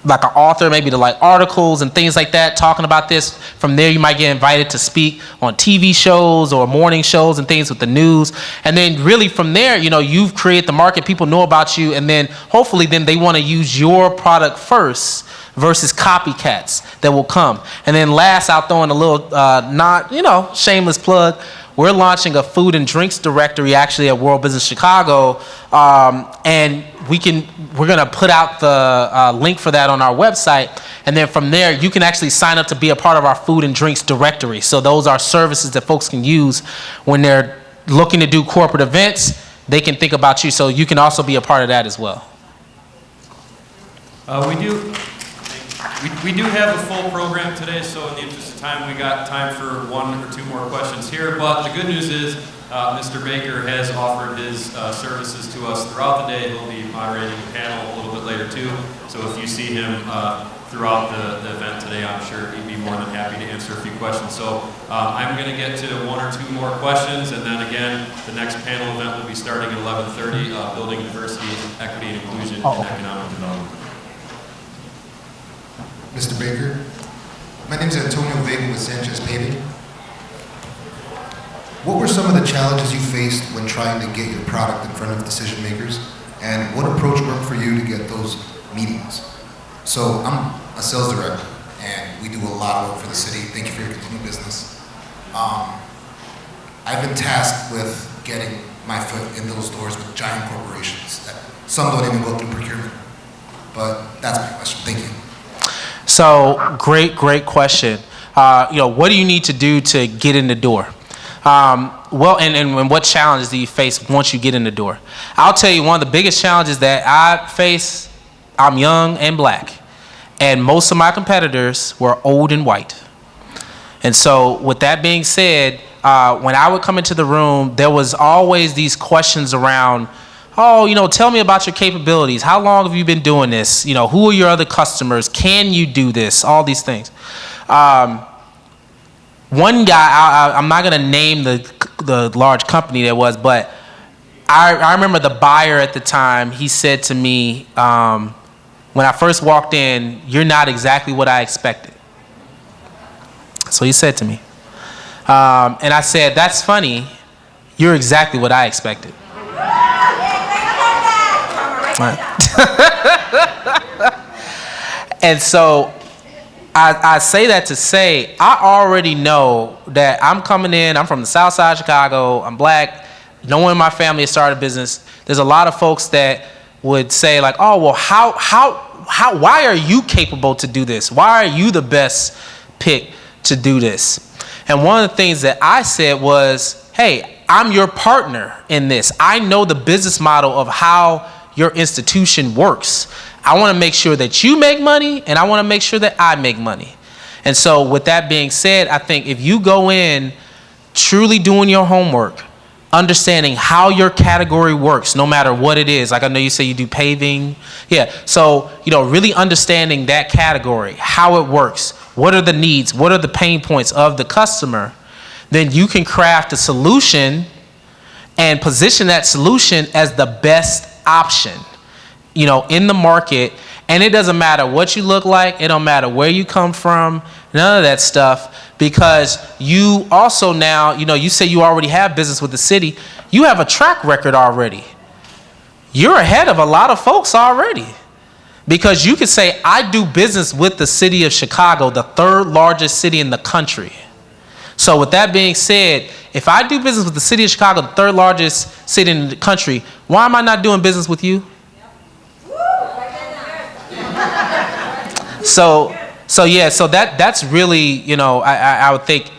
like an author, maybe to like articles and things like that, talking about this. From there, you might get invited to speak on TV shows or morning shows and things with the news. And then really from there, you've created the market, people know about you, and then hopefully then they want to use your product first versus copycats that will come. And then last, I'll throw in a little, shameless plug. We're launching a food and drinks directory actually at World Business Chicago, and we're gonna put out the link for that on our website, and then from there you can actually sign up to be a part of our food and drinks directory. So those are services that folks can use when they're looking to do corporate events. They can think about you, so you can also be a part of that as well. We do have a full program today, so in the interest of time, we got time for one or two more questions here. But the good news is Mr. Baker has offered his services to us throughout the day. He'll be moderating the panel a little bit later too. So if you see him throughout the event today, I'm sure he'd be more than happy to answer a few questions. So I'm going to get to one or two more questions, and then again, the next panel event will be starting at 11:30, Building Diversity, Equity, and Inclusion in Economic Development. Mr. Baker, my name is Antonio Vega with Sanchez Paving. What were some of the challenges you faced when trying to get your product in front of decision makers, and what approach worked for you to get those meetings? So I'm a sales director, and we do a lot of work for the city. Thank you for your continued business. I've been tasked with getting my foot in those doors with giant corporations that some don't even go through procurement. But that's my question. Thank you. So great question. What do you need to do to get in the door? And what challenges do you face once you get in the door? I'll tell you one of the biggest challenges that I face. I'm young and black, and most of my competitors were old and white. And so with that being said, when I would come into the room, there was always these questions around, tell me about your capabilities. How long have you been doing this? Who are your other customers? Can you do this? All these things. One guy, I'm not going to name the large company that was, but I remember the buyer at the time, he said to me, when I first walked in, "You're not exactly what I expected." So he said to me. And I said, "That's funny. You're exactly what I expected." And so I say that to say, I already know that I'm coming in, I'm from the south side of Chicago, I'm black, no one in my family has started a business. There's a lot of folks that would say like, "Oh, well, why are you capable to do this? Why are you the best pick to do this?" And one of the things that I said was, "Hey, I'm your partner in this. I know the business model of how your institution works. I want to make sure that you make money, and I want to make sure that I make money. And so with that being said, I think if you go in truly doing your homework, understanding how your category works, no matter what it is. Like I know you say you do paving. Yeah. So, really understanding that category, how it works, what are the needs, what are the pain points of the customer, then you can craft a solution and position that solution as the best option, in the market. And it doesn't matter what you look like. It don't matter where you come from, none of that stuff. Because you also now, you say you already have business with the city. You have a track record already. You're ahead of a lot of folks already. Because you could say, I do business with the city of Chicago, the third largest city in the country. So with that being said, if I do business with the city of Chicago, the third largest city in the country, why am I not doing business with you? So that's really, I would think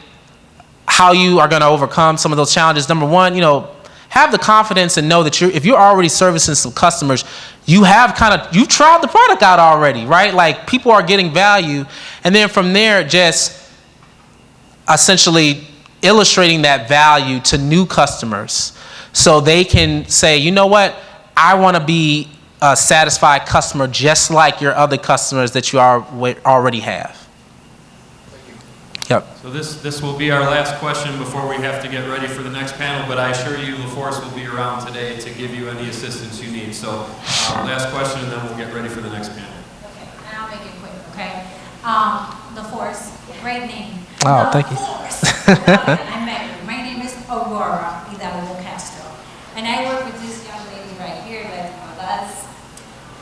how you are going to overcome some of those challenges. Number one, have the confidence and know that if you're already servicing some customers, you've tried the product out already, right? Like people are getting value. And then from there, just essentially illustrating that value to new customers so they can say, you know what, I want to be a satisfied customer just like your other customers that you already have. Yep. So this will be our last question before we have to get ready for the next panel, but I assure you LaForce will be around today to give you any assistance you need. So last question and then we'll get ready for the next panel. Okay, and I'll make it quick, okay? LaForce, great name. Oh, thank you. I met you. My name is Aurora Hidalgo Castro, and I work with this young lady right here, and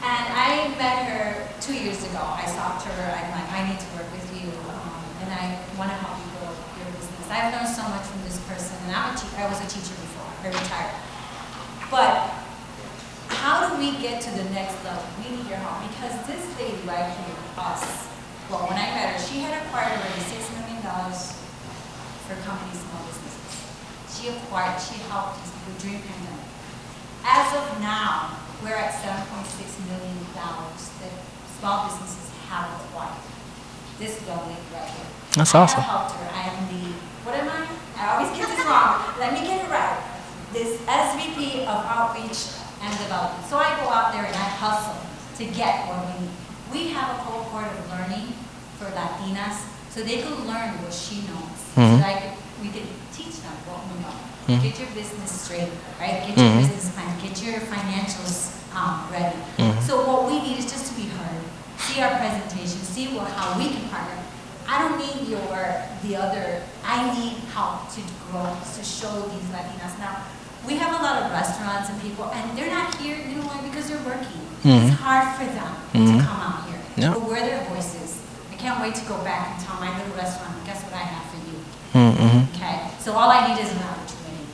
I met her 2 years ago. I talked to her. I'm like, I need to work with you, and I want to help you grow your business. I've learned so much from this person, and I was a teacher before. I retired. But how do we get to the next level? We need your help because this lady right here, well, when I met her, she had acquired already $6 million for companies, small businesses. She helped these people during pandemic. As of now, we're at $7.6 million that small businesses have acquired. This young lady right here. That's awesome. I have helped her. I am what am I? I always get this wrong. Let me get it right. This SVP of Outreach and Development. So I go out there and I hustle to get what we need. We have a cohort of learning for Latinas so they can learn what she knows. So that we can teach them what we know. Get your business straight, right? Get your business plan, get your financials ready. So what we need is just to be heard, see our presentation, see how we can partner. I don't need I need help to grow, to show these Latinas. Now, we have a lot of restaurants and people, and they're not here, because they're working. It's hard for them to come out here. Yep. But we're their voices. I can't wait to go back and tell my little restaurant, guess what I have for you. Okay, so all I need is an opportunity.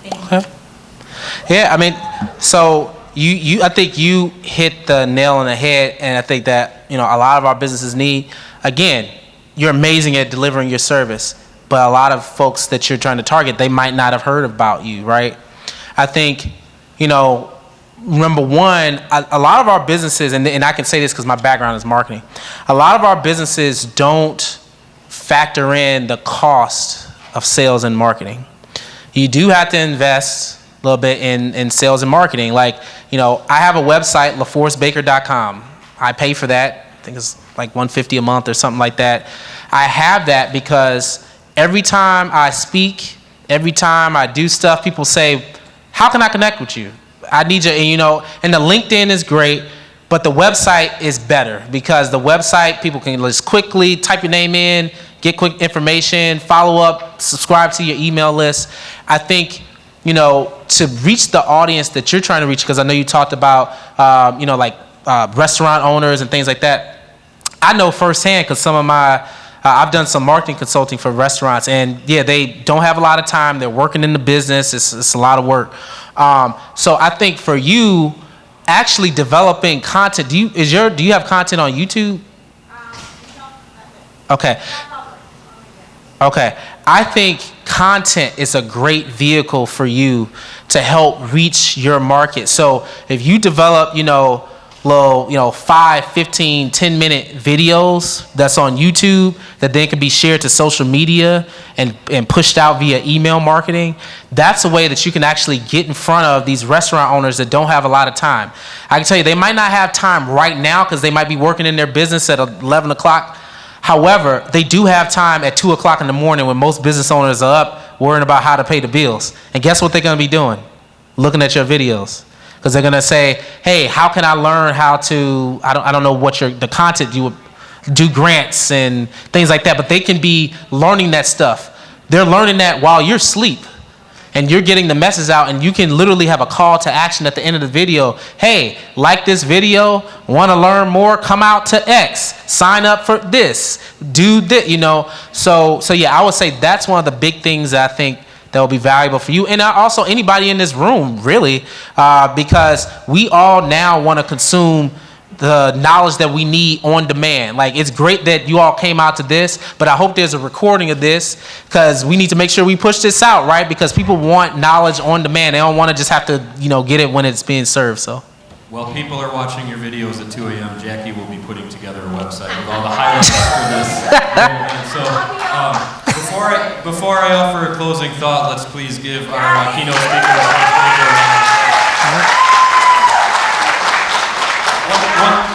Thank you. Okay. Yeah, so I think you hit the nail on the head, and I think that a lot of our businesses need. Again, you're amazing at delivering your service, but a lot of folks that you're trying to target, they might not have heard about you, right? I think, number one, a lot of our businesses, and I can say this because my background is marketing, a lot of our businesses don't factor in the cost of sales and marketing. You do have to invest a little bit in sales and marketing. Like, I have a website, LaForceBaker.com. I pay for that. I think it's like $150 a month or something like that. I have that because every time I speak, every time I do stuff, people say, how can I connect with you? I need you, and the LinkedIn is great, but the website is better because the website, people can just quickly type your name in, get quick information, follow up, subscribe to your email list. I think, to reach the audience that you're trying to reach, because I know you talked about, restaurant owners and things like that. I know firsthand because some of I've done some marketing consulting for restaurants, and yeah, they don't have a lot of time. They're working in the business. It's a lot of work. So I think for you, actually developing content. Do you have content on YouTube? Okay. I think content is a great vehicle for you to help reach your market. So if you develop, little, 5, 15, 10-minute videos that's on YouTube that then can be shared to social media and pushed out via email marketing, that's a way that you can actually get in front of these restaurant owners that don't have a lot of time. I can tell you, they might not have time right now because they might be working in their business at 11 o'clock. However, they do have time at 2 o'clock in the morning when most business owners are up worrying about how to pay the bills. And guess what they're going to be doing? Looking at your videos. Because they're going to say, hey, how can I learn how to, I don't know what the content you would do, grants and things like that, but they can be learning that stuff. They're learning that while you're asleep. And you're getting the message out, and you can literally have a call to action at the end of the video. Hey, like this video, want to learn more, come out to X, sign up for this, do this, So yeah, I would say that's one of the big things that I think that will be valuable for you. And also anybody in this room, really, because we all now want to consume the knowledge that we need on demand. Like, it's great that you all came out to this, but I hope there's a recording of this because we need to make sure we push this out, right? Because people want knowledge on demand. They don't want to just have to, get it when it's being served, so. While people are watching your videos at 2 a.m., Jackie will be putting together a website with all the highlights for this. And so, before I offer a closing thought, let's please give our keynote speakers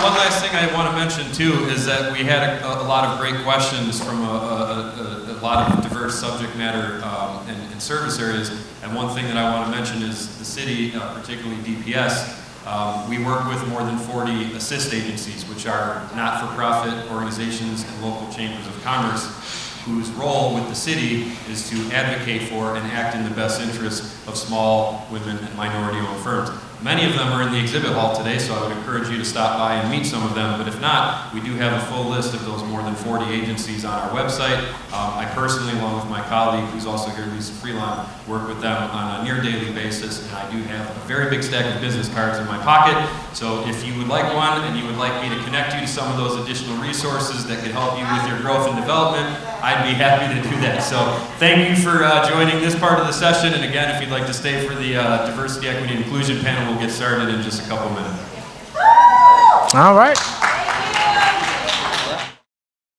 One last thing I want to mention too is that we had a lot of great questions from a lot of diverse subject matter and service areas. And one thing that I want to mention is the city, particularly DPS, we work with more than 40 assist agencies, which are not-for-profit organizations and local chambers of commerce, whose role with the city is to advocate for and act in the best interest of small, women, and minority-owned firms. Many of them are in the exhibit hall today, so I would encourage you to stop by and meet some of them. But if not, we do have a full list of those more than 40 agencies on our website. I personally, along with my colleague, who's also here, Lisa Freelon, work with them on a near daily basis, and I do have a very big stack of business cards in my pocket. So if you would like one and you would like me to connect you to some of those additional resources that could help you with your growth and development, I'd be happy to do that. So thank you for joining this part of the session. And again, if you'd like to stay for the diversity, equity, and inclusion panel, we'll get started in just a couple minutes. All right.